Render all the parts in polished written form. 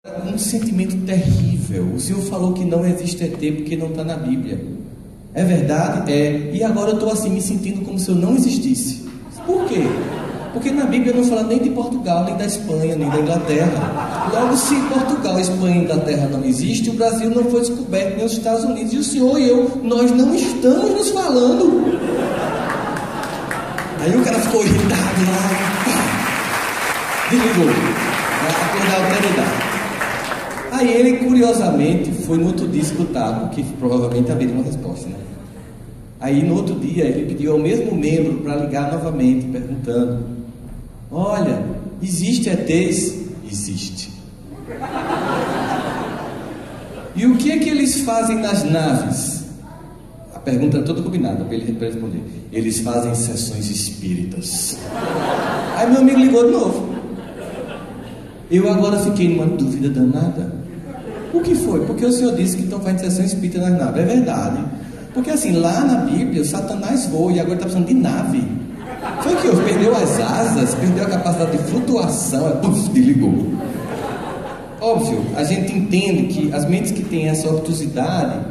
Um sentimento terrível. O Senhor falou que não existe ET porque não está na Bíblia. É verdade? É. E agora eu estou assim me sentindo como se eu não existisse. Por quê? Porque na Bíblia não fala nem de Portugal, nem da Espanha, nem da Inglaterra. Logo, se Portugal, Espanha e Inglaterra não existem, o Brasil não foi descoberto, nem os Estados Unidos. E o Senhor e eu, nós não estamos nos falando. Aí o cara ficou irritado lá. Desligou. Vai acordar a autoridade. Aí ele, curiosamente, foi no outro dia escutar, porque provavelmente haveria uma resposta, né? Aí no outro dia ele pediu ao mesmo membro para ligar novamente, perguntando: olha, existe ETs? Existe. E o que é que eles fazem nas naves? A pergunta é toda combinada para ele responder. Eles fazem sessões espíritas. Aí meu amigo ligou de novo. Eu agora fiquei numa dúvida danada. O que foi? Porque o Senhor disse que estão fazendo sessão espírita nas naves. É verdade. Porque assim, lá na Bíblia, o Satanás voa e agora está precisando de nave. Foi que houve? Perdeu as asas, perdeu a capacidade de flutuação, desligou. Óbvio, a gente entende que as mentes que têm essa obtusidade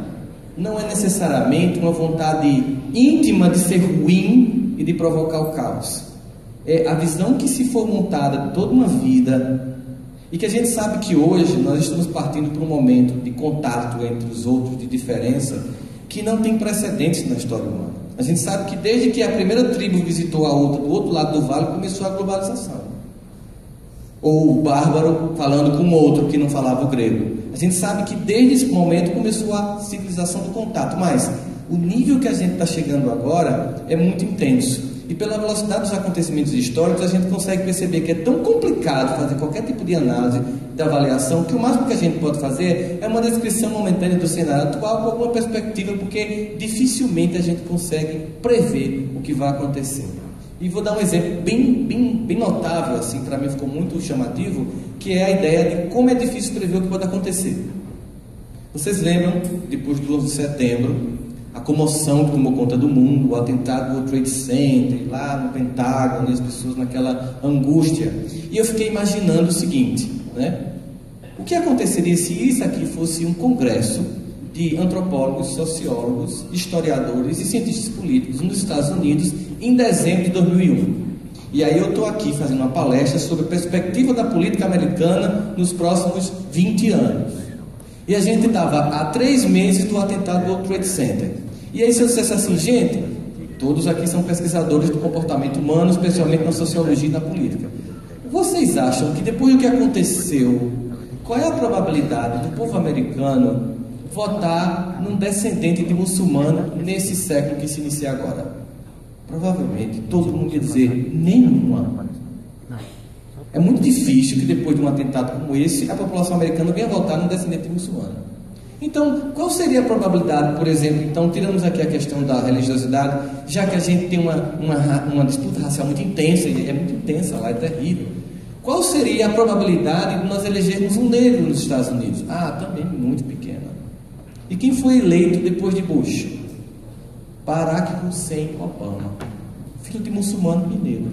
não é necessariamente uma vontade íntima de ser ruim e de provocar o caos. É a visão que se for montada de toda uma vida. E que a gente sabe que hoje nós estamos partindo para um momento de contato entre os outros, de diferença, que não tem precedentes na história humana. A gente sabe que desde que a primeira tribo visitou a outra do outro lado do vale, começou a globalização. Ou o bárbaro falando com outro que não falava o grego. A gente sabe que desde esse momento começou a civilização do contato. Mas o nível que a gente está chegando agora é muito intenso. E pela velocidade dos acontecimentos históricos, a gente consegue perceber que é tão complicado fazer qualquer tipo de análise, de avaliação, que o máximo que a gente pode fazer é uma descrição momentânea do cenário atual com alguma perspectiva, porque dificilmente a gente consegue prever o que vai acontecer. E vou dar um exemplo bem notável, assim, para mim ficou muito chamativo, que é a ideia de como é difícil prever o que pode acontecer. Vocês lembram, depois do 11 de setembro, a comoção que tomou conta do mundo, o atentado do World Trade Center, lá no Pentágono, e as pessoas naquela angústia. E eu fiquei imaginando o seguinte, né? O que aconteceria se isso aqui fosse um congresso de antropólogos, sociólogos, historiadores e cientistas políticos nos Estados Unidos em dezembro de 2001? E aí eu estou aqui fazendo uma palestra sobre a perspectiva da política americana nos próximos 20 anos. E a gente estava há 3 meses do atentado do World Trade Center. E aí se eu dissesse assim, gente, todos aqui são pesquisadores do comportamento humano, especialmente na sociologia e na política. Vocês acham que depois do que aconteceu, qual é a probabilidade do povo americano votar num descendente de muçulmano nesse século que se inicia agora? Provavelmente todo mundo ia dizer nenhuma. É muito difícil que depois de um atentado como esse, a população americana venha votar num descendente muçulmano. Então, qual seria a probabilidade, por exemplo, então, tiramos aqui a questão da religiosidade, já que a gente tem uma disputa racial muito intensa, e é muito intensa lá, é terrível. Qual seria a probabilidade de nós elegermos um negro nos Estados Unidos? Também muito pequena. E quem foi eleito depois de Bush? Barack Hussein Obama, filho de muçulmano e negro.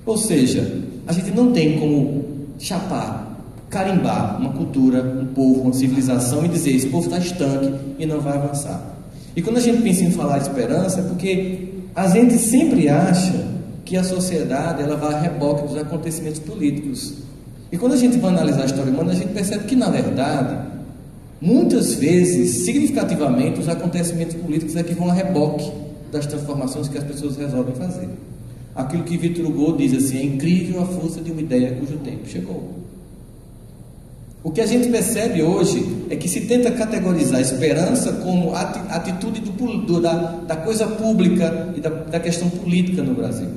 Ou seja, a gente não tem como chapar, carimbar uma cultura, um povo, uma civilização e dizer esse povo está estanque e não vai avançar. E quando a gente pensa em falar de esperança, é porque a gente sempre acha que a sociedade ela vai a reboque dos acontecimentos políticos. E quando a gente vai analisar a história humana, a gente percebe que, na verdade, muitas vezes, significativamente, os acontecimentos políticos é que vão a reboque das transformações que as pessoas resolvem fazer. Aquilo que Victor Hugo diz assim, é incrível a força de uma ideia cujo tempo chegou. O que a gente percebe hoje é que se tenta categorizar a esperança como a atitude da coisa pública e da questão política no Brasil.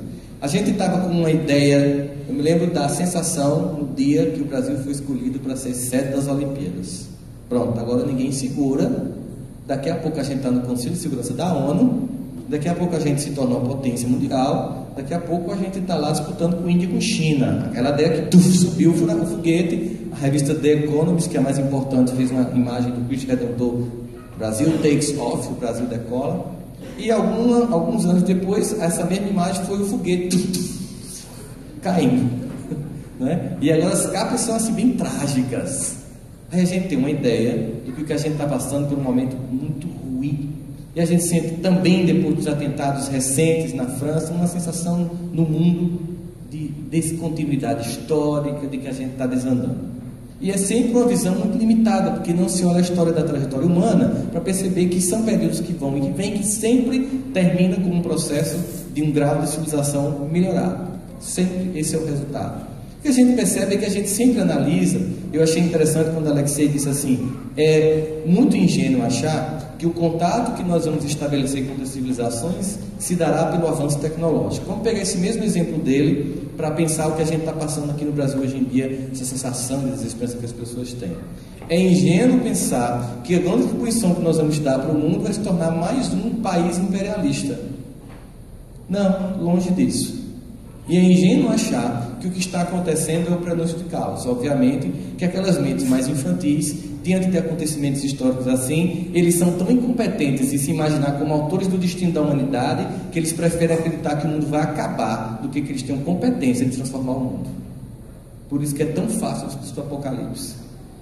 A gente estava com uma ideia, eu me lembro da sensação no dia que o Brasil foi escolhido para ser sede das Olimpíadas. Pronto, agora ninguém segura, daqui a pouco a gente está no Conselho de Segurança da ONU, daqui a pouco a gente se torna uma potência mundial, daqui a pouco a gente está lá disputando com Índia e com China. Aquela ideia que subiu o foguete, a revista The Economist, que é a mais importante, fez uma imagem do Cristo Redentor, Brasil takes off, o Brasil decola. E alguns anos depois, essa mesma imagem foi o foguete caindo. Né? E agora as capas são assim bem trágicas. Aí a gente tem uma ideia de que o que a gente está passando por um momento muito ruim. E a gente sente também, depois dos atentados recentes na França, uma sensação no mundo de descontinuidade histórica, de que a gente está desandando. E é sempre uma visão muito limitada, porque não se olha a história da trajetória humana para perceber que são períodos que vão e que vêm, que sempre termina com um processo de um grau de civilização melhorado. Sempre esse é o resultado. O que a gente percebe é que a gente sempre analisa. Eu achei interessante quando Alexei disse assim: é muito ingênuo achar que o contato que nós vamos estabelecer com as civilizações se dará pelo avanço tecnológico. Vamos pegar esse mesmo exemplo dele para pensar o que a gente está passando aqui no Brasil hoje em dia, essa sensação de desesperança que as pessoas têm. É ingênuo pensar que a grande contribuição que nós vamos dar para o mundo vai se tornar mais um país imperialista. Não, longe disso. E é ingênuo achar que o que está acontecendo é o prenúncio de caos. Obviamente que aquelas mentes mais infantis, diante de acontecimentos históricos assim, eles são tão incompetentes em se imaginar como autores do destino da humanidade, que eles preferem acreditar que o mundo vai acabar do que eles tenham competência de transformar o mundo. Por isso que é tão fácil o discurso do Apocalipse.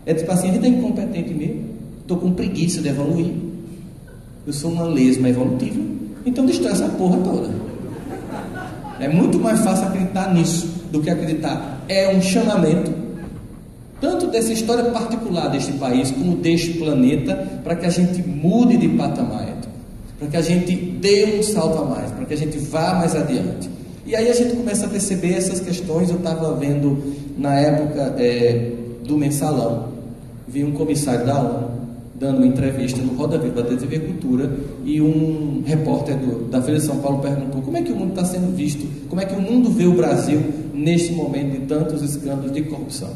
É tipo assim: a gente é incompetente mesmo, estou com preguiça de evoluir, eu sou uma lesma evolutiva, então destrói essa porra toda. É muito mais fácil acreditar nisso do que acreditar. É um chamamento, tanto dessa história particular deste país, como deste planeta, para que a gente mude de patamar ético, para que a gente dê um salto a mais, para que a gente vá mais adiante. E aí a gente começa a perceber essas questões. Eu estava vendo, na época do Mensalão, vi um comissário da ONU dando uma entrevista no Roda Viva da TV Cultura, e um repórter da Folha de São Paulo perguntou: como é que o mundo está sendo visto, como é que o mundo vê o Brasil neste momento de tantos escândalos de corrupção?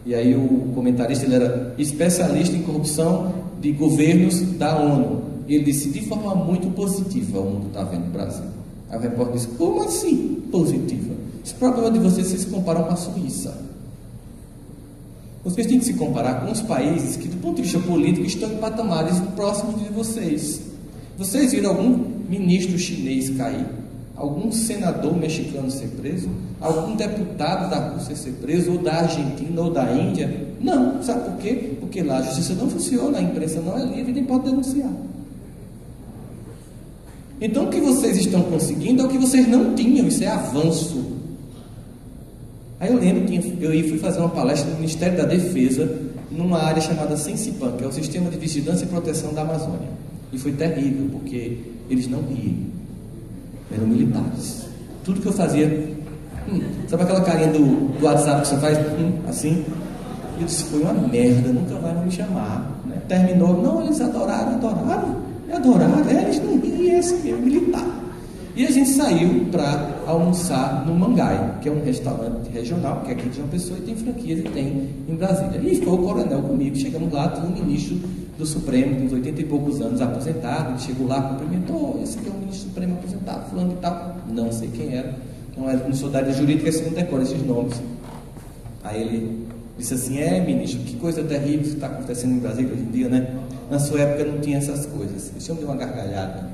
E aí o comentarista, ele era especialista em corrupção de governos da ONU, e ele disse: de forma muito positiva o mundo está vendo o Brasil. Aí o repórter disse: como assim positiva? Esse problema de vocês se comparam com a Suíça. Vocês têm que se comparar com os países que, do ponto de vista político, estão em patamares próximos de vocês. Vocês viram algum ministro chinês cair? Algum senador mexicano ser preso? Algum deputado da Rússia ser preso? Ou da Argentina ou da Índia? Não. Sabe por quê? Porque lá a justiça não funciona, a imprensa não é livre, nem pode denunciar. Então o que vocês estão conseguindo é o que vocês não tinham. Isso é avanço. Aí eu lembro que eu fui fazer uma palestra no Ministério da Defesa, numa área chamada Sensipan, que é o Sistema de Vigilância e Proteção da Amazônia. E foi terrível, porque eles não riam. Eram militares. Tudo que eu fazia, sabe aquela carinha do WhatsApp que você faz, assim? Eu disse: foi uma merda, nunca vai me chamar. Né? Terminou: não, eles adoraram, eles não riam, é assim mesmo, militar. E a gente saiu para almoçar no Mangai, que é um restaurante regional, que é aqui de João Pessoa, e tem franquias e tem em Brasília. E ficou o coronel comigo. Chegamos lá, tinha um ministro do Supremo, com uns 80 e poucos anos, aposentado. Ele chegou lá, cumprimentou: esse aqui é o ministro do Supremo aposentado, fulano e tal. Não sei quem era, não sou da área jurídica, esse não decora esses nomes. Aí ele disse assim: ministro, que coisa terrível que está acontecendo em Brasília hoje em dia, né? Na sua época não tinha essas coisas. Esse homem deu uma gargalhada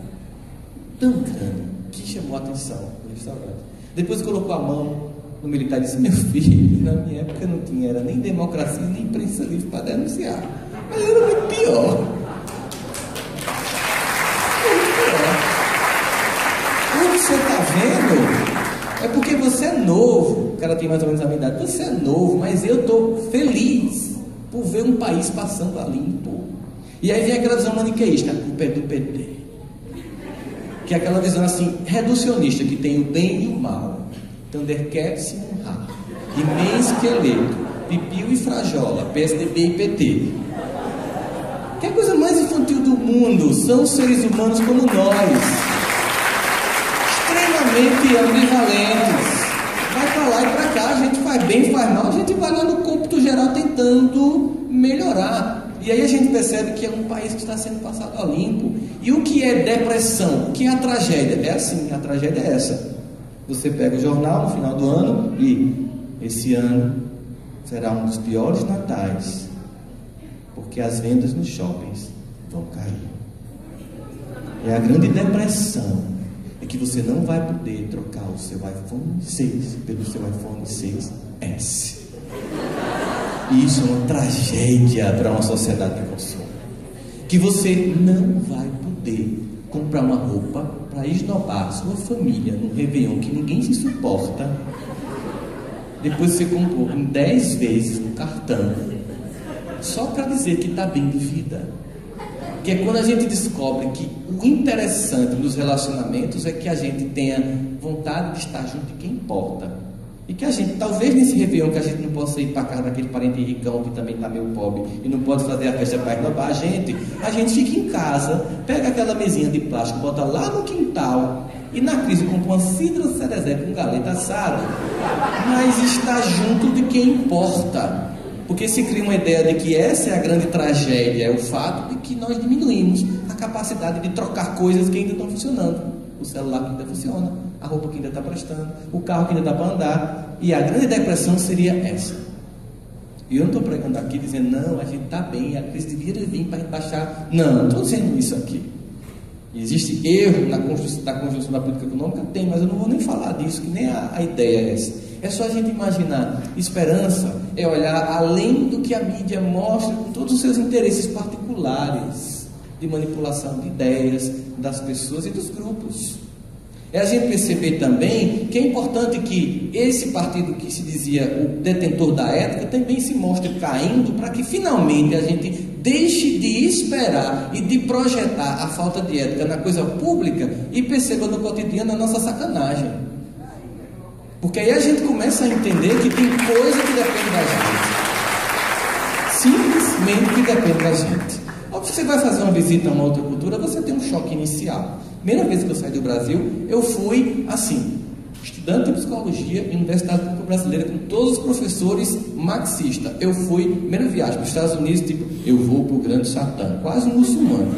tão grande que chamou a atenção do restaurante. Depois colocou a mão no militar e disse: meu filho, na minha época não tinha, era nem democracia, nem imprensa livre para denunciar. Mas era muito pior. O que você está vendo é porque você é novo. O cara tem mais ou menos a minha idade. Você é novo, mas eu estou feliz por ver um país passando a limpo. E aí vem aquela visão maniqueísta: a culpa é do PT. Que é aquela visão assim, reducionista, que tem o bem e o mal, Thundercats e Munhá, e Esqueleto, Pipiu e Frajola, PSDB e PT. Que é a coisa mais infantil do mundo. São seres humanos como nós, extremamente ambivalentes. Vai pra lá e pra cá, a gente faz bem, faz mal, a gente vai lá no cômputo geral tentando melhorar. E aí a gente percebe que é um país que está sendo passado a limpo. E o que é depressão? O que é a tragédia? É assim, a tragédia é essa. Você pega o jornal no final do ano e esse ano será um dos piores natais, porque as vendas nos shoppings vão cair. É a grande depressão, é que você não vai poder trocar o seu iPhone 6 pelo seu iPhone 6S. E isso é uma tragédia para uma sociedade de consumo. Que você não vai poder comprar uma roupa para esnobar sua família num Réveillon que ninguém se suporta. Depois você comprou em 10 vezes no cartão, só para dizer que está bem de vida. Que é quando a gente descobre que o interessante nos relacionamentos é que a gente tenha vontade de estar junto de quem importa. E que a gente, talvez nesse Réveillon que a gente não possa ir para casa daquele parente ricão que também está meio pobre e não pode fazer a festa para esnobar a gente fica em casa, pega aquela mesinha de plástico, bota lá no quintal e na crise compra uma cidra cerezé com galeta assada, mas está junto de quem importa. Porque se cria uma ideia de que essa é a grande tragédia, é o fato de que nós diminuímos a capacidade de trocar coisas que ainda estão funcionando. O celular que ainda funciona, a roupa que ainda está prestando, o carro que ainda dá para andar. E a grande depressão seria essa. E eu não estou pregando aqui dizendo, não, a gente está bem, a crise devia vir para baixar. Não, não estou dizendo isso aqui. Existe erro na conjunção da política econômica? Tem, mas eu não vou nem falar disso, que nem a ideia é essa. É só a gente imaginar. Esperança é olhar além do que a mídia mostra com todos os seus interesses particulares de manipulação de ideias das pessoas e dos grupos. É a gente perceber também que é importante que esse partido que se dizia o detentor da ética também se mostre caindo, para que finalmente a gente deixe de esperar e de projetar a falta de ética na coisa pública e perceba no cotidiano a nossa sacanagem. Porque aí a gente começa a entender que tem coisa que depende da gente. Simplesmente que depende da gente. Quando você vai fazer uma visita a uma outra cultura, você tem um choque inicial. Primeira vez que eu saí do Brasil, eu fui assim, estudante de psicologia em Universidade Pública Brasileira, com todos os professores marxistas. Eu fui, primeira viagem para os Estados Unidos, tipo, eu vou para o Grande Satã, quase um muçulmano.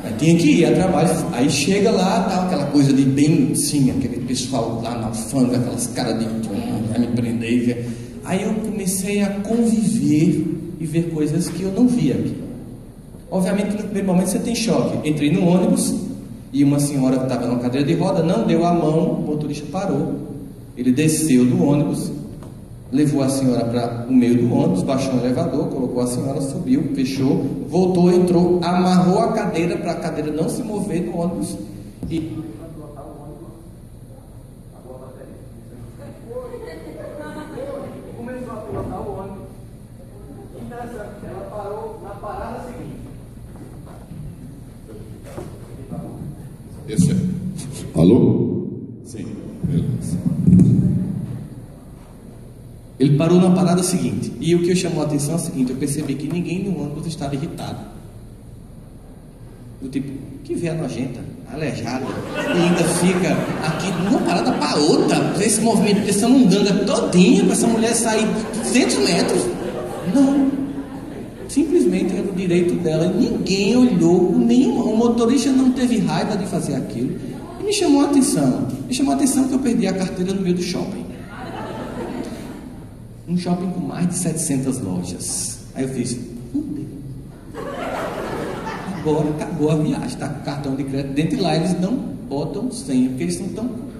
Aí tinha que ir a trabalho, aí chega lá, tá aquela coisa de bem, sim, aquele pessoal lá na alfândega, aquelas caras de vai me prender. Aí eu comecei a conviver e ver coisas que eu não via aqui. Obviamente que no primeiro momento você tem choque. Entrei no ônibus e uma senhora que estava numa cadeira de roda não deu a mão, o motorista parou. Ele desceu do ônibus, levou a senhora para o meio do ônibus, baixou o elevador, colocou a senhora, subiu, fechou, voltou, entrou, amarrou a cadeira para a cadeira não se mover do ônibus e começou a pilotar o ônibus. Interessante, ela parou na parada seguinte. Esse é. Alô? Sim, beleza. Ele parou na parada seguinte. E o que eu chamou a atenção é o seguinte: eu percebi que ninguém no ônibus estava irritado. Do tipo, que véia nojenta, aleijada, e ainda fica aqui de uma parada para outra, esse movimento dessa munganga todinha para essa mulher sair 200 metros. Não. Simplesmente era o direito dela. Ninguém olhou com nenhuma. O motorista não teve raiva de fazer aquilo. E me chamou a atenção. Me chamou a atenção que eu perdi a carteira no meio do shopping. Um shopping com mais de 700 lojas. Aí eu fiz, agora acabou a viagem. Está com cartão de crédito dentro de lá. Eles não botam senha, porque eles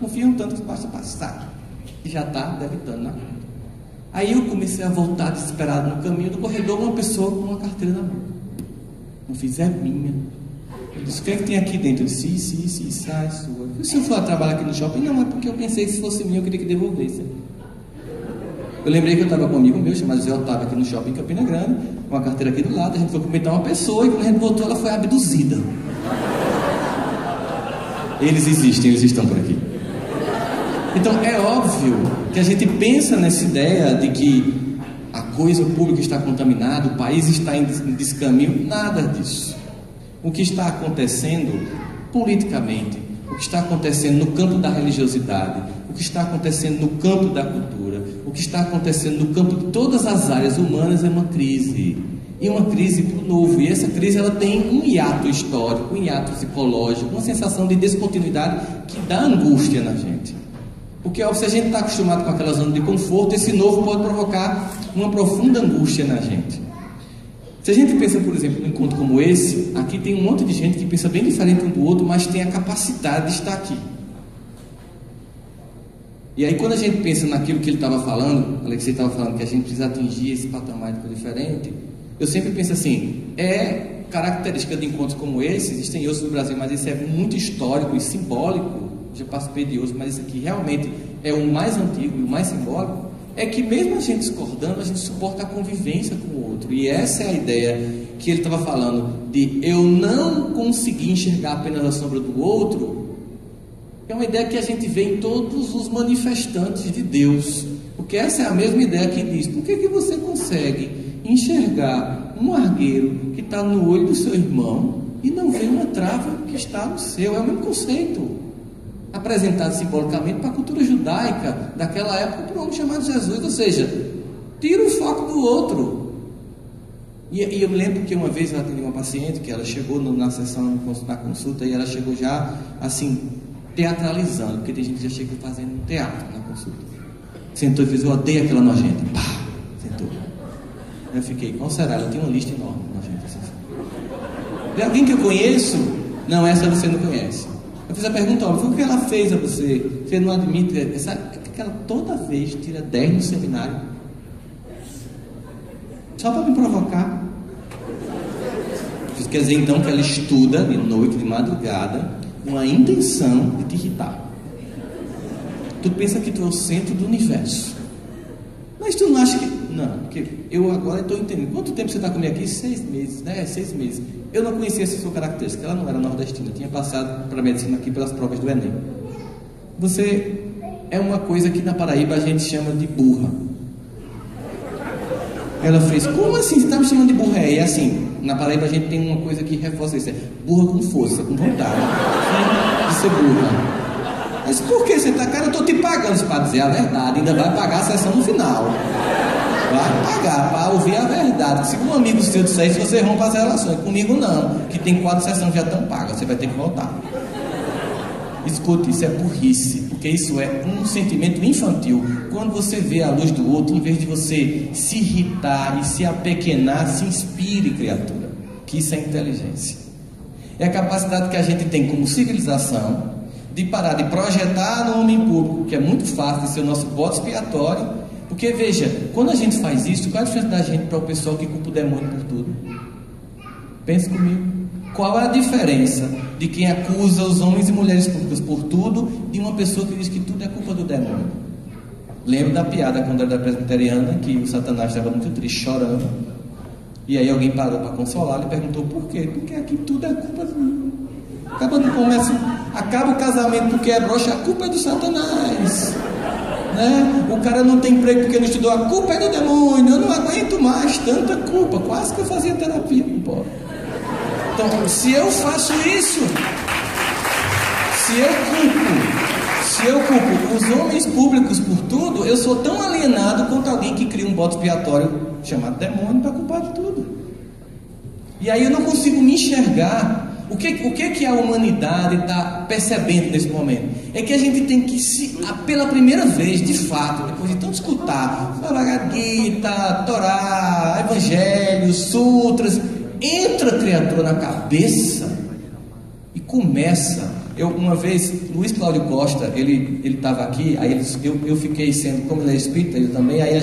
confiam tanto que basta passar. E já está debitando na conta. Aí eu comecei a voltar desesperado no caminho do corredor, uma pessoa com uma carteira na mão. Eu fiz, é minha. Eu disse, o que é que tem aqui dentro? Eu disse, isso, é sua. E se eu for trabalhar aqui no shopping? Não, é porque eu pensei que se fosse minha eu queria que devolvesse. Eu lembrei que eu estava com um amigo meu, chamado Zé Otávio, aqui no shopping em Campina Grande, com a carteira aqui do lado, a gente foi cumprimentar uma pessoa e quando a gente voltou ela foi abduzida. Eles existem, eles estão por aqui. Então é óbvio que a gente pensa nessa ideia de que a coisa pública está contaminada, o país está em descaminho. Nada disso. O que está acontecendo politicamente, o que está acontecendo no campo da religiosidade, o que está acontecendo no campo da cultura, o que está acontecendo no campo de todas as áreas humanas é uma crise. E uma crise para o novo. E essa crise ela tem um hiato histórico, um hiato psicológico, uma sensação de descontinuidade que dá angústia na gente. Porque se a gente está acostumado com aquela zona de conforto, esse novo pode provocar uma profunda angústia na gente. Se a gente pensa, por exemplo, num encontro como esse, aqui tem um monte de gente que pensa bem diferente um do outro, mas tem a capacidade de estar aqui. E aí quando a gente pensa naquilo que ele estava falando, Alexei estava falando que a gente precisa atingir esse patamar de coisa diferente, eu sempre penso assim, é característica de encontros como esse, existem outros no Brasil, mas esse é muito histórico e simbólico, já participei de outros, mas esse aqui realmente é o mais antigo e o mais simbólico, é que mesmo a gente discordando, a gente suporta a convivência com o outro, e essa é a ideia que ele estava falando, de eu não conseguir enxergar apenas a sombra do outro, é uma ideia que a gente vê em todos os manifestantes de Deus, porque essa é a mesma ideia que diz, por que você consegue enxergar um argueiro que está no olho do seu irmão e não vê uma trava que está no seu? É o mesmo conceito, apresentado simbolicamente para a cultura judaica daquela época por um homem chamado Jesus, ou seja, tira o foco do outro. E eu me lembro que uma vez eu atendi uma paciente que ela chegou na sessão, na consulta, e ela chegou já assim, teatralizando, porque tem gente que já chega fazendo um teatro na consulta. Sentou e fez, eu odeio aquela nojenta. Pá, sentou. Eu fiquei, qual será? Ela tinha uma lista enorme de nojenta. Assim. De alguém que eu conheço? Não, essa você não conhece. Eu fiz a pergunta, o que ela fez a você? Você não admite que ela toda vez tira 10 no seminário? Só para me provocar. Isso quer dizer então que ela estuda de noite, de madrugada, uma intenção de te irritar. Tu pensa que tu é o centro do universo, mas tu não acha que... Não, porque eu agora estou entendendo. Quanto tempo você está comigo aqui? 6 meses, né? 6 meses. Eu não conhecia essa sua característica. Ela não era nordestina, tinha passado para a medicina aqui pelas provas do Enem. Você é uma coisa que na Paraíba a gente chama de burra. Ela fez, como assim? Você está me chamando de burra? É assim, na Paraíba a gente tem uma coisa que reforça isso, é burra com força, com vontade de ser burra. Mas por que você está, cara? Eu estou te pagando para dizer a verdade, ainda vai pagar a sessão no final. Vai pagar para ouvir a verdade. Se um amigo seu disser isso, você rompe as relações. Comigo não, que tem 4 sessões já estão pagas, você vai ter que voltar. Escute, isso é burrice, porque isso é um sentimento infantil. Quando você vê a luz do outro, em vez de você se irritar e se apequenar, se inspire, criatura, que isso é inteligência. É a capacidade que a gente tem como civilização de parar de projetar no homem público, que é muito fácil de ser o nosso bode expiatório, porque veja, quando a gente faz isso, qual é a diferença da gente para o pessoal que culpa o demônio por tudo? Pense comigo. Qual é a diferença de quem acusa os homens e mulheres públicos por tudo de uma pessoa que diz que tudo é culpa do demônio? Lembro da piada quando era da presbiteriana, que o Satanás estava muito triste, chorando, e aí alguém parou para consolar e perguntou por quê? Porque aqui tudo é culpa do demônio. Acaba o casamento porque é broxa, a culpa é do Satanás, né? O cara não tem emprego porque não estudou, a culpa é do demônio. Eu não aguento mais tanta culpa, quase que eu fazia terapia, não pode. Então, se eu faço isso, se eu culpo os homens públicos por tudo, eu sou tão alienado quanto alguém que cria um bode expiatório chamado demônio para culpar de tudo. E aí eu não consigo me enxergar. O que a humanidade está percebendo nesse momento? É que a gente tem que pela primeira vez, de fato, depois de tanto escutar Bhagavad Gita, Torá, Evangelhos, Sutras, entra, criatura, na cabeça e começa. Uma vez, Luiz Cláudio Costa, ele estava aqui, aí eu fiquei sendo, como ele é espírita, ele também, aí a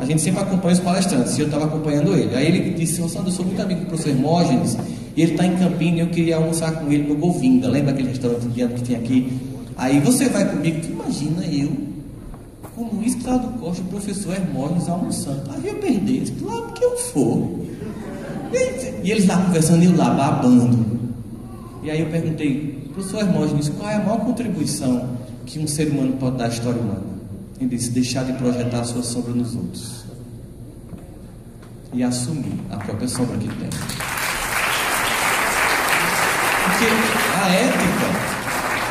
gente sempre acompanha os palestrantes, e eu estava acompanhando ele. Aí ele disse, Sandro, eu sou muito amigo do professor Hermógenes, e ele está em Campinas, e eu queria almoçar com ele no Govinda, lembra aquele restaurante indiano que tinha aqui? Aí você vai comigo, imagina eu, com Luiz Cláudio Costa, o professor Hermógenes almoçando. Aí eu perdi, disse, claro que eu for. E eles lá conversando e eu lá babando. E aí eu perguntei, professor Hermógenes, qual é a maior contribuição que um ser humano pode dar à história humana? Ele disse, deixar de projetar a sua sombra nos outros e assumir a própria sombra que tem. Porque a ética,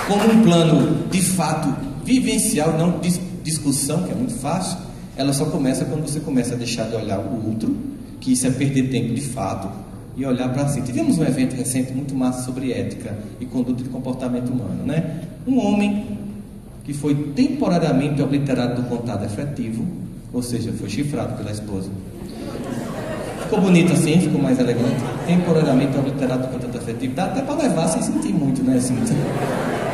como um plano de fato vivencial, não de discussão, que é muito fácil, ela só começa quando você começa a deixar de olhar o outro, que isso é perder tempo de fato, e olhar para si. Tivemos um evento recente muito massa sobre ética e conduta de comportamento humano, né? Um homem que foi temporariamente obliterado do contato afetivo, ou seja, foi chifrado pela esposa. Ficou bonito assim, ficou mais elegante. Temporariamente obliterado do contato afetivo, dá até para levar sem sentir muito, né? Assim.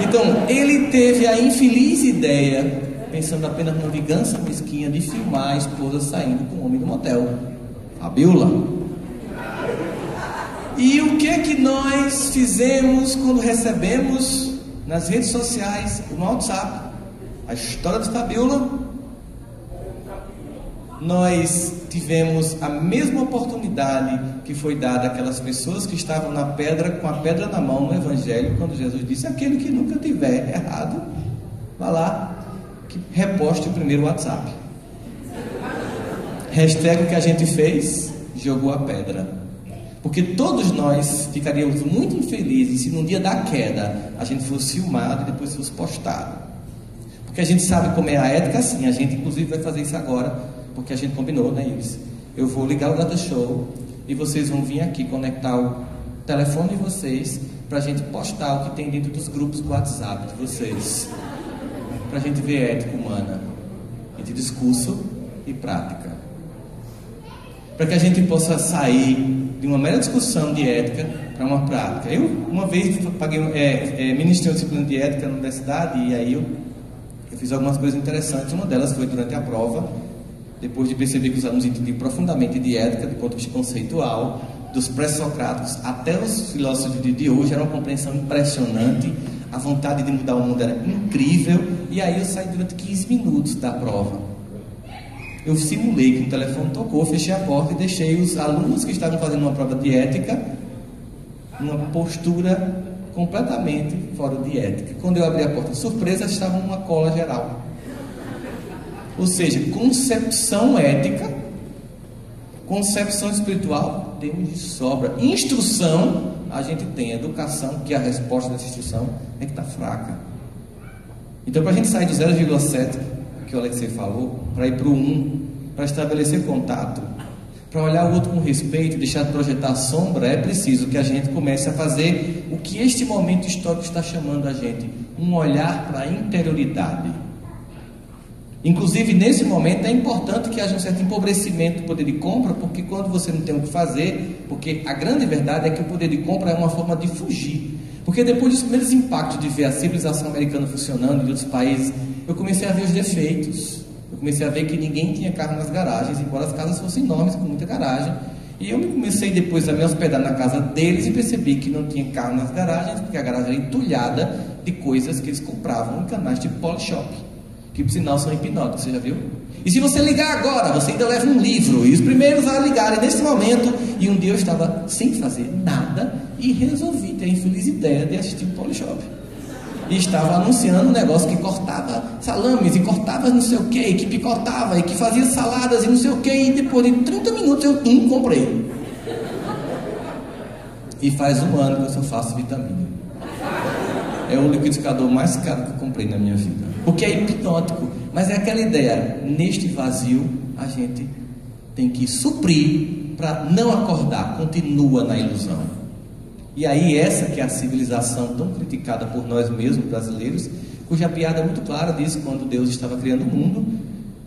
Então, ele teve a infeliz ideia pensando apenas numa vingança mesquinha de filmar a esposa saindo com o homem do motel. Fabiola. E o que é que nós fizemos quando recebemos nas redes sociais, no WhatsApp, a história de Fabiola? Nós tivemos a mesma oportunidade que foi dada àquelas pessoas que estavam na pedra, com a pedra na mão no Evangelho, quando Jesus disse: aquele que nunca tiver errado, vá lá, que reposte o primeiro WhatsApp. Hashtag o que a gente fez, jogou a pedra. Porque todos nós ficaríamos muito infelizes se no dia da queda a gente fosse filmado e depois fosse postado. Porque a gente sabe como é a ética, assim. A gente inclusive vai fazer isso agora, porque a gente combinou, né, Ives? Eu vou ligar o data show e vocês vão vir aqui conectar o telefone de vocês para a gente postar o que tem dentro dos grupos do WhatsApp de vocês, para a gente ver ética humana, entre discurso e prática, para que a gente possa sair de uma mera discussão de ética para uma prática. Eu, uma vez, ministrei uma disciplina de ética na universidade, e aí eu fiz algumas coisas interessantes. Uma delas foi durante a prova, depois de perceber que os alunos entendiam profundamente de ética, do ponto de vista conceitual, dos pré-socráticos até os filósofos de hoje, era uma compreensão impressionante, a vontade de mudar o mundo era incrível, e aí eu saí durante 15 minutos da prova. Eu simulei que o telefone tocou, fechei a porta e deixei os alunos que estavam fazendo uma prova de ética numa postura completamente fora de ética. Quando eu abri a porta, surpresa, estavam numa cola geral. Ou seja, concepção ética, concepção espiritual, temos de sobra. Instrução, a gente tem. Educação, que a resposta dessa instrução é que está fraca. Então, para a gente sair do 0,7, que o Alexei falou, para ir para o 1, para estabelecer contato, para olhar o outro com respeito, deixar de projetar sombra, é preciso que a gente comece a fazer o que este momento histórico está chamando a gente, um olhar para a interioridade. Inclusive, nesse momento é importante que haja um certo empobrecimento do poder de compra, porque quando você não tem o que fazer, porque a grande verdade é que o poder de compra é uma forma de fugir. Porque depois dos primeiros impactos de ver a civilização americana funcionando em outros países, eu comecei a ver os defeitos. Eu comecei a ver que ninguém tinha carro nas garagens, embora as casas fossem enormes, com muita garagem. E eu comecei depois a me hospedar na casa deles e percebi que não tinha carro nas garagens, porque a garagem era entulhada de coisas que eles compravam em canais tipo Polishop, que por sinal são hipnóticos, você já viu? E se você ligar agora, você ainda leva um livro. E os primeiros a ligarem nesse momento. E um dia eu estava sem fazer nada e resolvi ter a infeliz ideia de assistir o Polishop. E estava anunciando um negócio que cortava salames e cortava não sei o que, que picotava e que fazia saladas e não sei o que. E depois de 30 minutos eu comprei. E faz 1 ano que eu só faço vitamina. É o liquidificador mais caro que eu comprei na minha vida. Porque é hipnótico. Mas é aquela ideia, neste vazio a gente tem que suprir para não acordar, continua na ilusão. E aí essa que é a civilização tão criticada por nós mesmos brasileiros, cuja piada muito clara diz: quando Deus estava criando o mundo,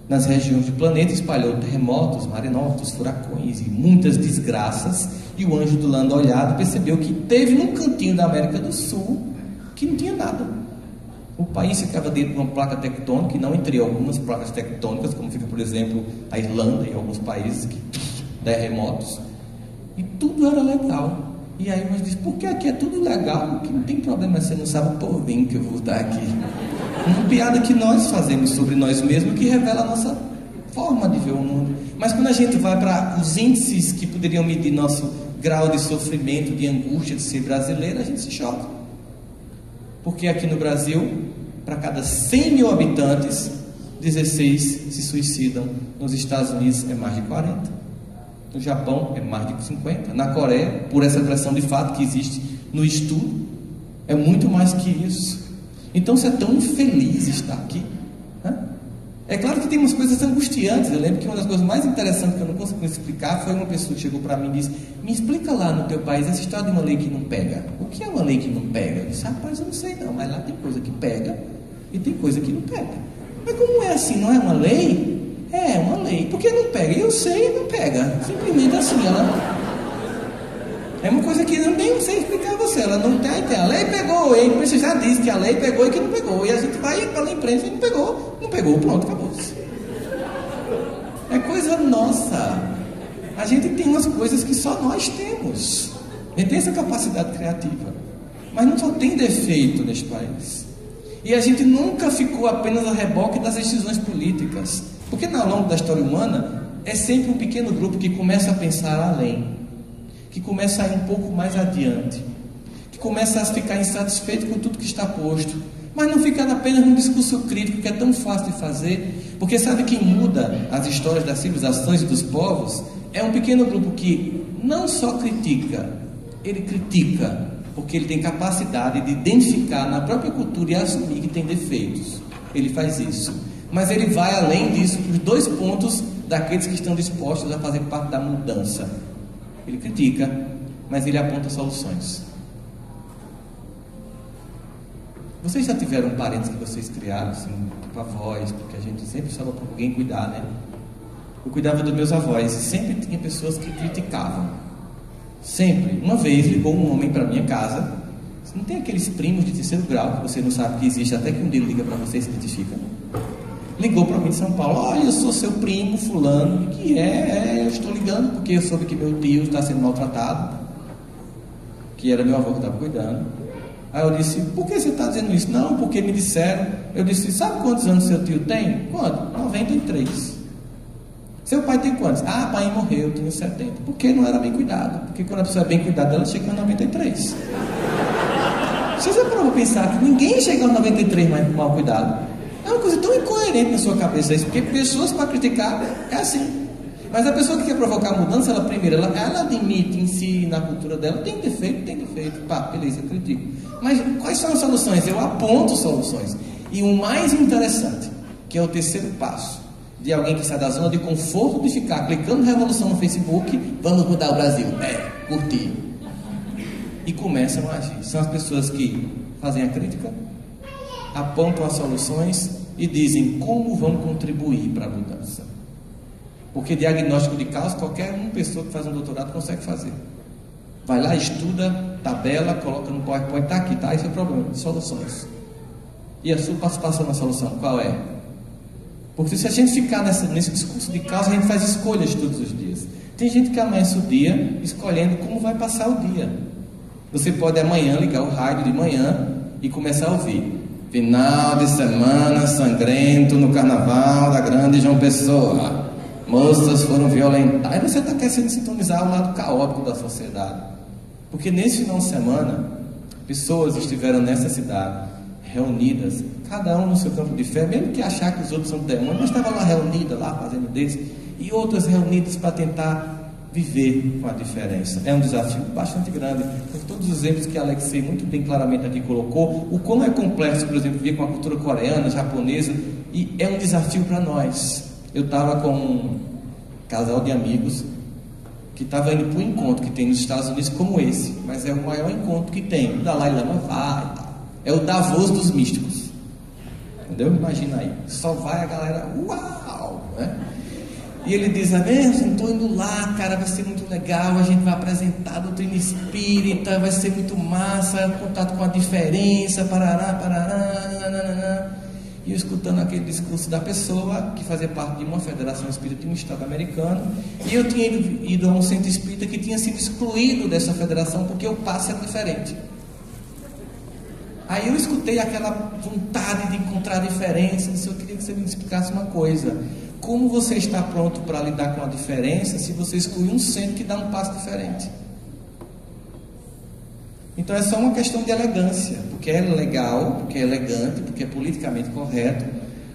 nas regiões do planeta espalhou terremotos, maremotos, furacões e muitas desgraças, e o anjo do lando olhado percebeu que teve num cantinho da América do Sul que não tinha nada. O país ficava dentro de uma placa tectônica, e não entre algumas placas tectônicas, como fica, por exemplo, a Irlanda e alguns países que terremotos, e tudo era legal. E aí nós dizemos: por que aqui é tudo legal? Que não tem problema, você não sabe o povinho que eu vou dar aqui. Uma piada que nós fazemos sobre nós mesmos, que revela a nossa forma de ver o mundo. Mas quando a gente vai para os índices que poderiam medir nosso grau de sofrimento, de angústia de ser brasileiro, a gente se choca. Porque aqui no Brasil, para cada 100 mil habitantes, 16 se suicidam. Nos Estados Unidos é mais de 40. No Japão é mais de 50. Na Coreia, por essa pressão de fato que existe no estudo, é muito mais que isso. Então você é tão infeliz estar aqui, né? É claro que tem umas coisas angustiantes. Eu lembro que uma das coisas mais interessantes que eu não consegui explicar foi uma pessoa que chegou para mim e disse: me explica lá no teu país essa história de uma lei que não pega. O que é uma lei que não pega? Eu disse: rapaz, eu não sei não, mas lá tem coisa que pega e tem coisa que não pega. Mas como é assim, não é uma lei? É uma lei. Por que não pega? Eu sei e não pega. Simplesmente assim, ela... É uma coisa que eu nem sei explicar a você. Ela não tem. A lei pegou, e você já disse que a lei pegou e que não pegou. E a gente vai pela imprensa e não pegou, pronto, acabou. É coisa nossa. A gente tem umas coisas que só nós temos. A gente tem essa capacidade criativa. Mas não só tem defeito neste país. E a gente nunca ficou apenas a reboque das decisões políticas. Porque ao longo da história humana, é sempre um pequeno grupo que começa a pensar além, que começa a ir um pouco mais adiante, que começa a ficar insatisfeito com tudo que está posto, mas não fica apenas num discurso crítico que é tão fácil de fazer, porque sabe quem muda as histórias das civilizações e dos povos? É um pequeno grupo que não só critica, ele critica, porque ele tem capacidade de identificar na própria cultura e assumir que tem defeitos. Ele faz isso, mas ele vai além disso, para os 2 pontos daqueles que estão dispostos a fazer parte da mudança. Ele critica, mas ele aponta soluções. Vocês já tiveram parentes que vocês criaram, assim, tipo avós, porque a gente sempre precisava para alguém cuidar, né? Eu cuidava dos meus avós e sempre tinha pessoas que criticavam. Sempre. Uma vez ligou um homem para minha casa. Não tem aqueles primos de 3º grau que você não sabe que existe, até que um dia liga para você e se identifica. Ligou para mim de São Paulo: olha, eu sou seu primo fulano. Que eu estou ligando porque eu soube que meu tio está sendo maltratado, que era meu avô que estava cuidando. Aí eu disse: por que você está dizendo isso? Não, porque me disseram. Eu disse: sabe quantos anos seu tio tem? Quanto? 93. Seu pai tem quantos? Ah, pai morreu, eu tenho 70. Porque não era bem cuidado. Porque quando a pessoa é bem cuidada, ela chega a 93. Você já parou para pensar que ninguém chega aos 93 mais mal cuidado? É uma coisa tão incoerente na sua cabeça isso, porque pessoas para criticar é assim. Mas a pessoa que quer provocar mudança, ela admite em si, na cultura dela, tem defeito, pá, beleza, eu critico. Mas quais são as soluções? Eu aponto soluções. E o mais interessante, que é o 3º passo, de alguém que sai da zona de conforto de ficar clicando revolução no Facebook, vamos mudar o Brasil, curtir. E começam a agir. São as pessoas que fazem a crítica, apontam as soluções e dizem como vão contribuir para a mudança. Porque diagnóstico de causa, qualquer uma pessoa que faz um doutorado consegue fazer. Vai lá, estuda, tabela, coloca no PowerPoint, está aqui, tá? Esse é o problema, soluções. E a sua participação na solução, qual é? Porque se a gente ficar nesse discurso de causa, a gente faz escolhas todos os dias. Tem gente que amanhece o dia escolhendo como vai passar o dia. Você pode amanhã ligar o rádio de manhã e começar a ouvir: final de semana sangrento no carnaval da grande João Pessoa. Moças foram violentadas. Aí você está querendo sintonizar o lado caótico da sociedade. Porque nesse final de semana, pessoas estiveram nessa cidade, reunidas, cada um no seu campo de fé, mesmo que achar que os outros são demônios, mas estava lá reunida, lá fazendo desse, e outras reunidas para tentar viver com a diferença. É um desafio bastante grande. Com todos os exemplos que a Alexei muito bem claramente aqui colocou, o como é complexo, por exemplo, viver com a cultura coreana, japonesa, e é um desafio para nós. Eu estava com um casal de amigos que estava indo para um encontro que tem nos Estados Unidos como esse, mas é o maior encontro que tem. O Dalai Lama vai, é o Davos dos místicos, entendeu? Imagina aí, só vai a galera, uau, né? E ele diz: estou indo lá, cara, vai ser muito legal, a gente vai apresentar a doutrina espírita, vai ser muito massa, contato com a diferença, parará, nananana. E eu escutando aquele discurso da pessoa que fazia parte de uma federação espírita de um estado americano, e eu tinha ido a um centro espírita que tinha sido excluído dessa federação porque o passe era diferente. Aí eu escutei aquela vontade de encontrar a diferença. Eu queria que você me explicasse uma coisa: como você está pronto para lidar com a diferença se você excluir um centro que dá um passo diferente? Então é só uma questão de elegância, porque é legal, porque é elegante, porque é politicamente correto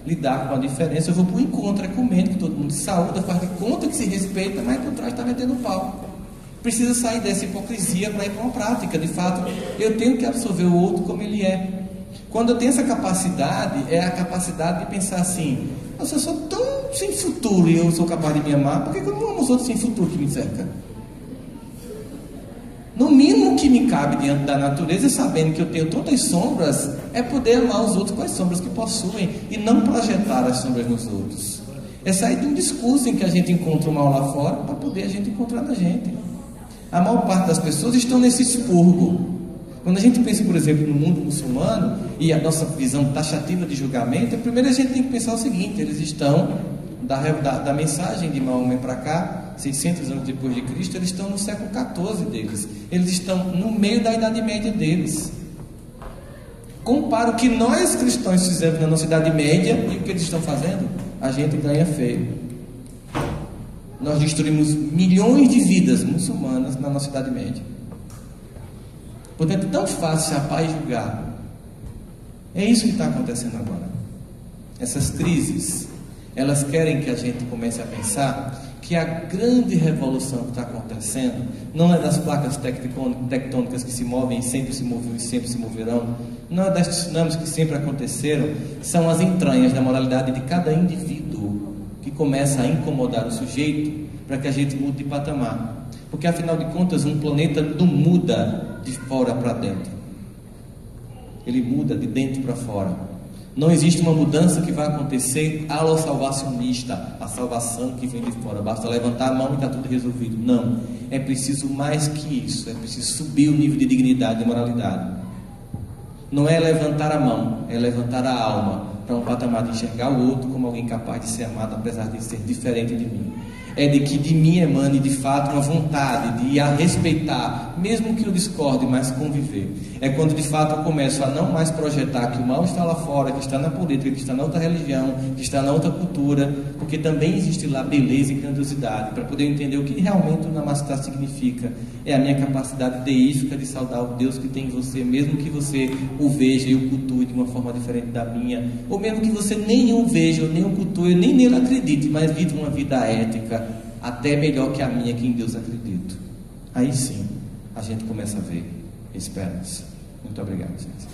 lidar com a diferença. Eu vou para o encontro ecumênico, que todo mundo saúda, faz de conta que se respeita, mas por trás está metendo pau. Precisa sair dessa hipocrisia para ir para uma prática. De fato, eu tenho que absorver o outro como ele é. Quando eu tenho essa capacidade, é a capacidade de pensar assim: se eu sou tão sem futuro e eu sou capaz de me amar, por que eu não amo os outros sem futuro que me cercam? No mínimo que me cabe diante da natureza, sabendo que eu tenho tantas sombras, é poder amar os outros com as sombras que possuem e não projetar as sombras nos outros. É sair de um discurso em que a gente encontra o mal lá fora para poder a gente encontrar na gente. A maior parte das pessoas estão nesse expurgo. Quando a gente pensa, por exemplo, no mundo muçulmano e a nossa visão taxativa de julgamento, primeiro a gente tem que pensar o seguinte: eles estão da mensagem de Maomé para cá, 600 anos depois de Cristo, eles estão no século XIV deles, eles estão no meio da Idade Média deles. Compara o que nós cristãos fizemos na nossa Idade Média e o que eles estão fazendo, a gente ganha feio. Nós destruímos milhões de vidas muçulmanas na nossa Idade Média. Portanto, é tão fácil chapar e julgar. É isso que está acontecendo agora. Essas crises, elas querem que a gente comece a pensar que a grande revolução que está acontecendo não é das placas tectônicas que se movem e sempre se moviam e sempre se moverão, não é das tsunamis que sempre aconteceram, são as entranhas da moralidade de cada indivíduo que começa a incomodar o sujeito para que a gente mude de patamar. Porque afinal de contas, um planeta não muda de fora para dentro, ele muda de dentro para fora. Não existe uma mudança que vai acontecer ala salvacionista, a salvação que vem de fora, basta levantar a mão e está tudo resolvido. Não, é preciso mais que isso, é preciso subir o nível de dignidade e moralidade. Não é levantar a mão, é levantar a alma para um patamar de enxergar o outro como alguém capaz de ser amado, apesar de ser diferente de mim. É de que de mim emane de fato uma vontade de ir a respeitar, mesmo que eu discorde, mas conviver. É quando de fato eu começo a não mais projetar que o mal está lá fora, que está na política, que está na outra religião, que está na outra cultura, porque também existe lá beleza e grandiosidade, para poder entender o que realmente o Namastá significa. É a minha capacidade deífica de saudar o Deus que tem em você, mesmo que você o veja e o cultue de uma forma diferente da minha, ou mesmo que você nem o veja, ou nem o cultue, nem nele acredite, mas viva uma vida ética, até melhor que a minha, que em Deus acredito. Aí sim, a gente começa a ver esperança. Muito obrigado, gente.